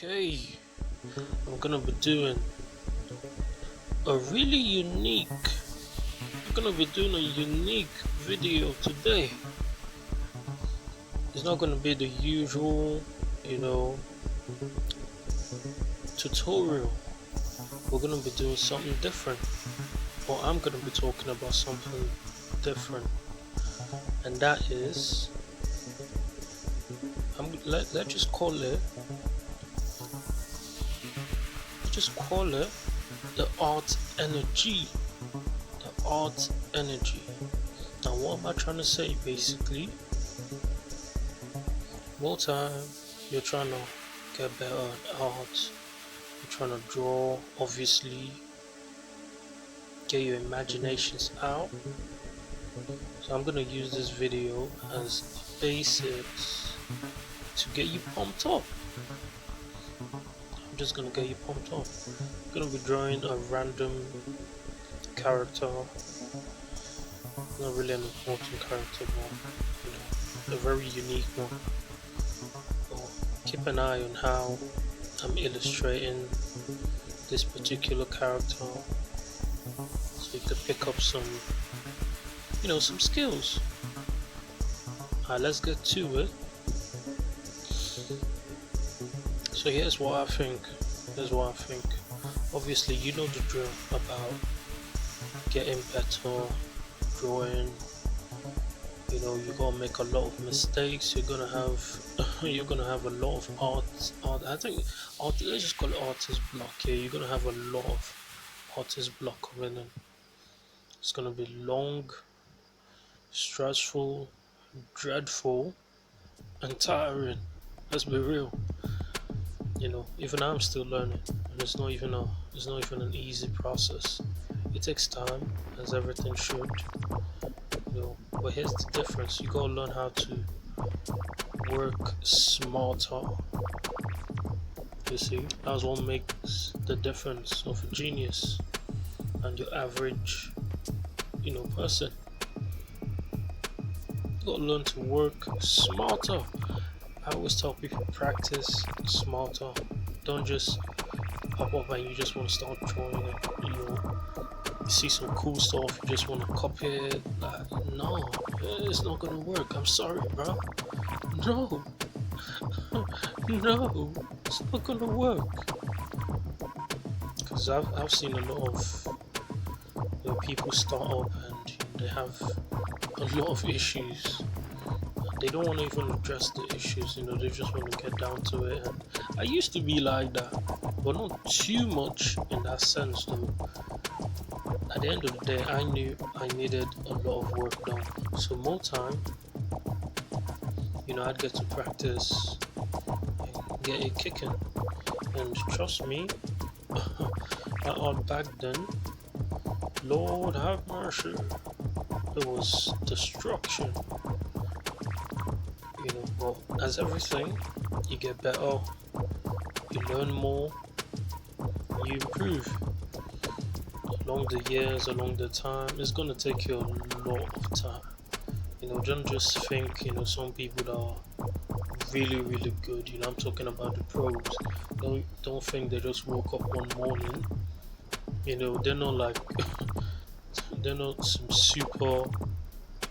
Okay, I'm gonna be doing a really unique. I'm gonna be doing a unique video today. It's not gonna be the usual, you know, tutorial. We're gonna be doing something different, or I'm gonna be talking about something different, and that is, let's just call it the art energy. The art energy. Now, what am I trying to say basically? More time you're trying to get better at art, you're trying to draw, obviously, get your imaginations out. So, I'm gonna use this video as a basis to get you pumped up. I'm just gonna get you pumped up. I'm gonna be drawing a random character, not really an important character, but a very unique one. So keep an eye on how I'm illustrating this particular character, so you can pick up some skills. Alright, let's get to it. So here's what I think. Obviously, you know the drill about getting better, drawing. You're gonna make a lot of mistakes. You're gonna have a lot of art. I think art. Let's just call it artist block here. You're gonna have a lot of artist block coming in. It's gonna be long, stressful, dreadful, and tiring. Let's be real. Even I'm still learning, and it's not even an easy process. It takes time, as everything should. But here's the difference: you gotta learn how to work smarter. You see, that's what makes the difference of a genius and your average, person. You gotta learn to work smarter. I always tell people practice smarter. Don't just pop up and you just want to start drawing it. You see some cool stuff, you just want to copy it. No, it's not gonna work. I'm sorry, bro. No, no, it's not gonna work. Because I've seen a lot of people start up and they have a lot of issues. They don't want to even address the issues, they just want to get down to it. And I used to be like that, but not too much in that sense though. At the end of the day, I knew I needed a lot of work done. So more time, I'd get to practice and get it kicking. And trust me, that art back then, Lord have mercy, it was destruction. But as everything, you get better, you learn more, you improve. Along the years, along the time, it's gonna take you a lot of time. Don't just think, some people that are really, really good, I'm talking about the pros. Don't think they just woke up one morning, they're not like, they're not some super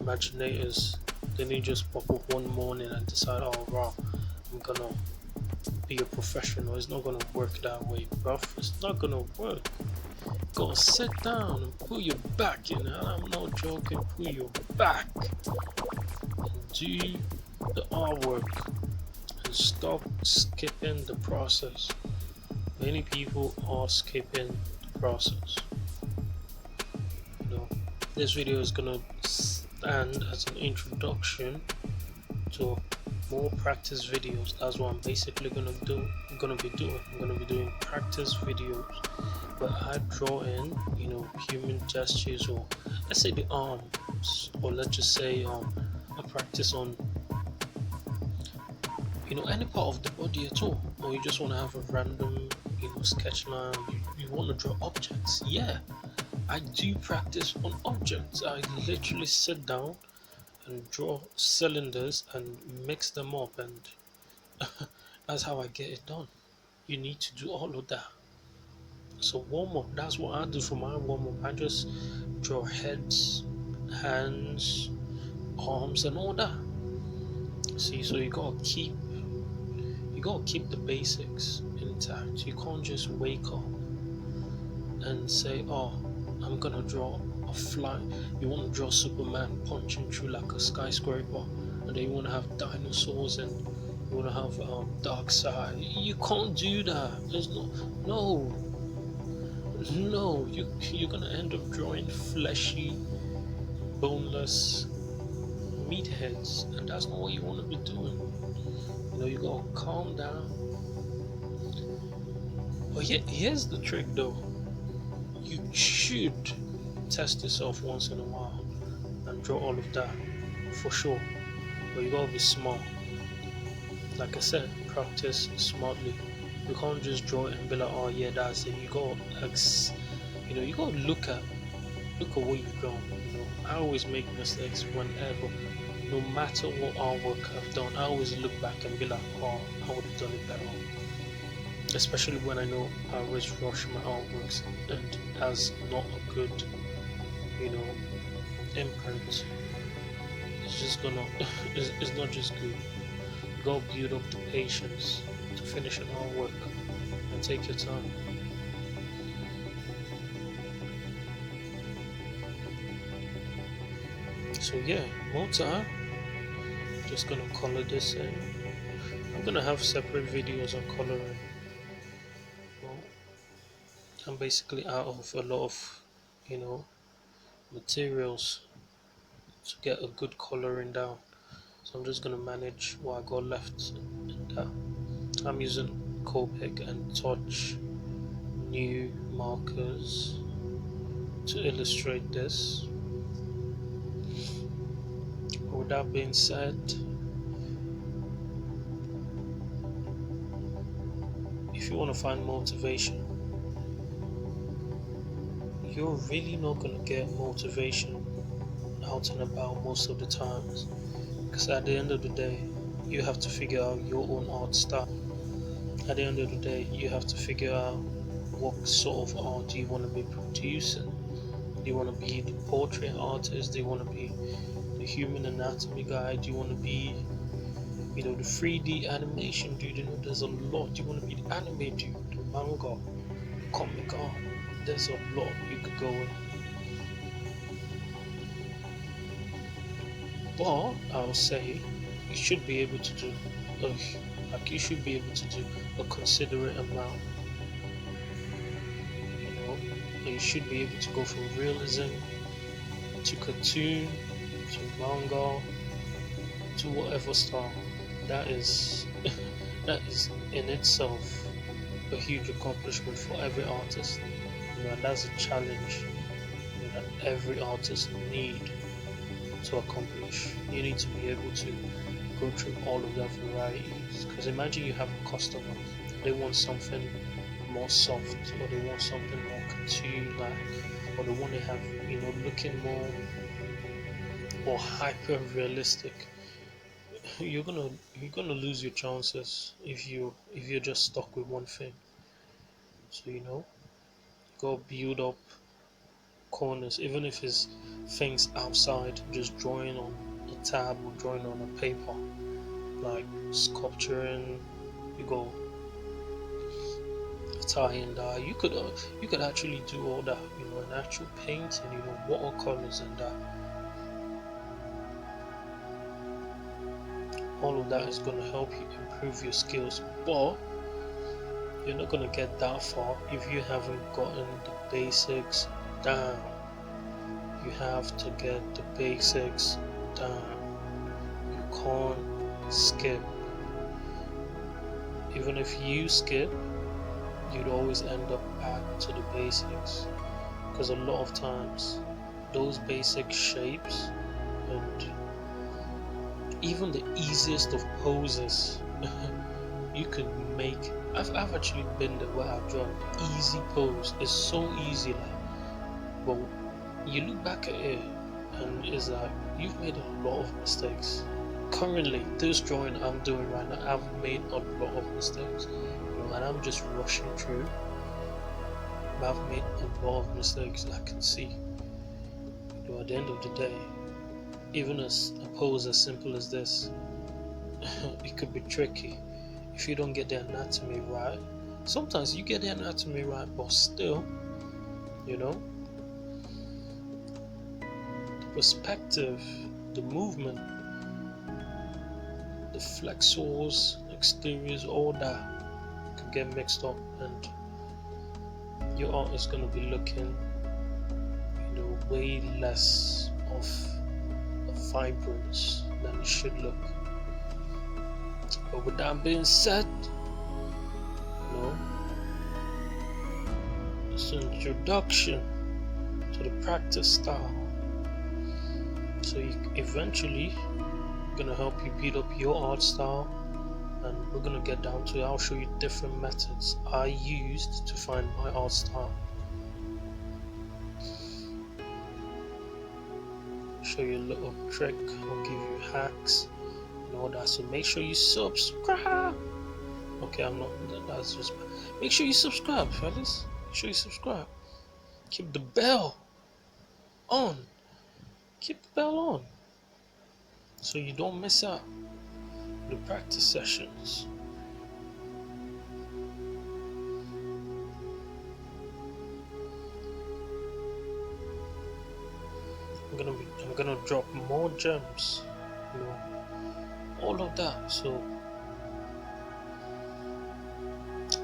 imaginators. Then you just pop up one morning and decide, oh wow, I'm gonna be a professional. It's not gonna work that way, bruv. It's not gonna work. Gotta sit down and pull your back in. I'm not joking. Pull your back and do the artwork and stop skipping the process. Many people are skipping the process. This video is gonna stand as an introduction to more practice videos. That's what I'm basically gonna do. I'm gonna be doing practice videos where I draw in, human gestures, or let's say the arms, or let's just say I practice on, any part of the body at all, or you just want to have a random, sketch line. You want to draw objects, yeah. I do practice on objects. I literally sit down and draw cylinders and mix them up, and that's how I get it done. You need to do all of that. So warm up, that's what I do for my warm up. I just draw heads, hands, arms, and all that. See, so you gotta keep the basics intact. You can't just wake up and say, "Oh, I'm gonna draw a fly." You want to draw Superman punching through like a skyscraper, and then you want to have dinosaurs and you want to have dark side. You can't do that. There's no, no. You're gonna end up drawing fleshy, boneless meatheads, and that's not what you want to be doing. You gotta calm down. But here's the trick, though. You should test yourself once in a while and draw all of that for sure. But you gotta be smart. Like I said, practice smartly. You can't just draw it and be like, "Oh yeah, that's it." You gotta look at what you've drawn. I always make mistakes whenever, no matter what artwork I've done. I always look back and be like, "Oh, I would have done it better." Especially when I know I always rush my artworks, and that's not a good, you know, imprint. It's just gonna, it's not just good. You gotta build up the patience to finish an artwork and take your time. So yeah, more time. Just gonna color this in. I'm gonna have separate videos on coloring. Well, I'm basically out of a lot of, you know, materials to get a good coloring down. So I'm just gonna manage what I got left in that. I'm using Copic and Touch new markers to illustrate this. With that being said, if you want to find motivation, you're really not going to get motivation out and about most of the times, because at the end of the day, you have to figure out your own art style. At the end of the day, you have to figure out what sort of art do you want to be producing. Do you want to be the portrait artist? Do you want to be the human anatomy guy? Do you want to be, the 3D animation dude? There's a lot. Do you want to be the anime dude, the manga, the comic art? There's a lot you could go with. But I'll say you should be able to do you should be able to do a considerate amount. You should be able to go from realism to cartoon to manga to whatever style. That is that is in itself a huge accomplishment for every artist. And that's a challenge that every artist need to accomplish. You need to be able to go through all of that varieties. Because imagine you have a customer, they want something more soft, or they want something more cartoon-like, or they want to have, looking more hyper realistic. You're gonna lose your chances if you're just stuck with one thing. So go build up corners, even if it's things outside, just drawing on a tab or drawing on a paper, like sculpturing. You go tie and dye. You could actually do all that, an actual painting, watercolors and that. All of that is going to help you improve your skills, but you're not going to get that far if you haven't gotten the basics down. You have to get the basics down. You can't skip. Even if you skip, you'd always end up back to the basics, because a lot of times those basic shapes and even the easiest of poses you could make. I've actually been there where I've drawn easy pose. It's so easy, but you look back at it and it's like you've made a lot of mistakes. Currently, this drawing I'm doing right now, I've made a lot of mistakes. and I'm just rushing through. But I've made a lot of mistakes I can see. At the end of the day, even a pose as simple as this, it could be tricky if you don't get the anatomy right. Sometimes you get the anatomy right, but still, the perspective, the movement, the flexors, exteriors, all that could get mixed up, and your art is going to be looking, way less of a vibrance than it should look. But with that being said, it's an introduction to the practice style. So eventually gonna help you build up your art style, and we're gonna get down to it. I'll show you different methods I used to find my art style. Show you a little trick, I'll give you hacks and all that. So make sure you subscribe. Okay, I'm not. That's just. Make sure you subscribe, fellas. Make sure you subscribe. Keep the bell on. Keep the bell on, so you don't miss out the practice sessions. I'm gonna drop more gems, all of that. So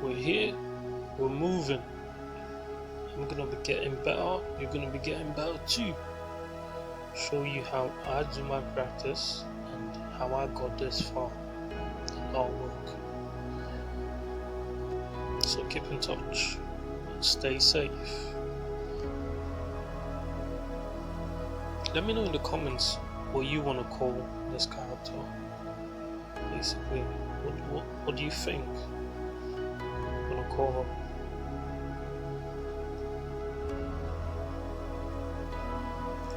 we're here, we're moving. I'm gonna be getting better. You're gonna be getting better too. Show you how I do my practice and how I got this far in artwork. So keep in touch and stay safe. Let me know in the comments what you want to call this character. Basically, what do you think I'm gonna call her?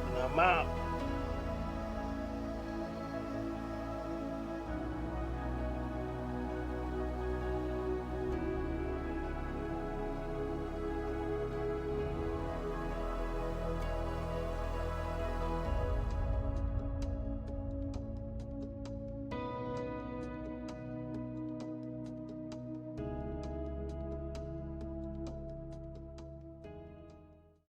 And I'm out.